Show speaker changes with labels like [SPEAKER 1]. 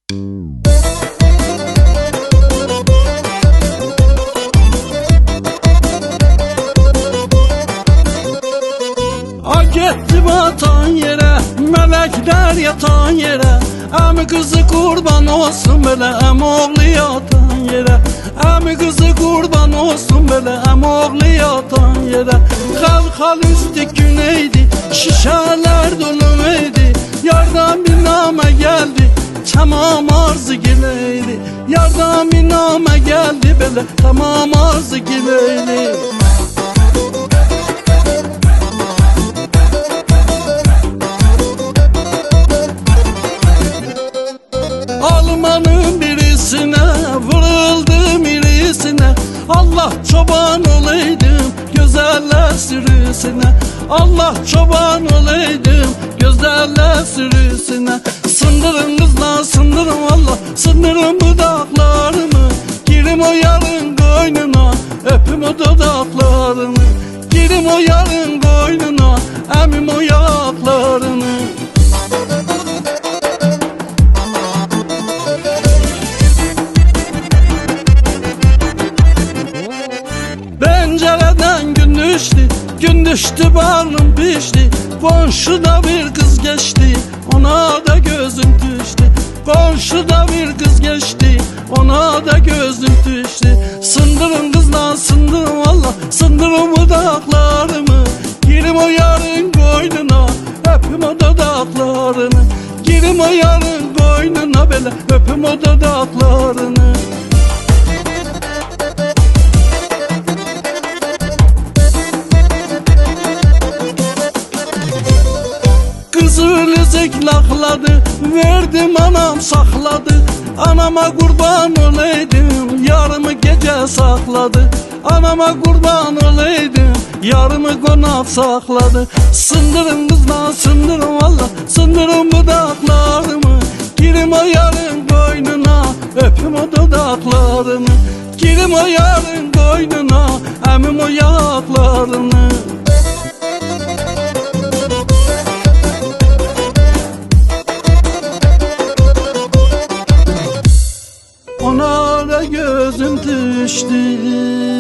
[SPEAKER 1] Gitti batan yere, melekler yatan yere. Əmi kızı kurban olsun belə, əmi oğlu yatan yere. Əmi kızı kurban olsun belə, əmi oğlu yatan yere. Xalxal üstü güneydi, şişələr doluydu. Yardan bir namə geldi, tamam arzu gileydi. Yardan bir namə geldi belə, tamam arzu gileydi. Almanın birisine vuruldım irisine. Allah çoban olaydım güzeller sürüsüne. Allah çoban olaydım güzeller sürüsüne. Sındırın kızlar sındırın valla, sındırın budaklarımı. Girim o yarın koynuna, öpüm o dudaklarını. Girim o yarın koynuna, emim o yaklarını. Pencereden gün düştü barnım pişti. Komşuda bir kız geçti, ona da gözüm düştü. Komşuda bir kız geçti, ona da gözüm düştü. Sındırın kızlar sındırın valla, sındırın budaklarımı. Girim o yarın koynuna, öpüm o dudaklarını. Girim o yarın koynuna böyle, öpüm o dudaklarını. Kızıl üzük lakladı, verdim anam sakladı. Anama kurban olaydım, yarımı gece sakladı. Anama kurban olaydım, yarımı konak sakladı. Sındırın kızlar sındırın valla, sındırın budaklarımı. Girim o yarın koynuna, öpüm o dudaklarını. Girim o yarın koynuna, emim o yaklarını. Ona da gözüm düştü.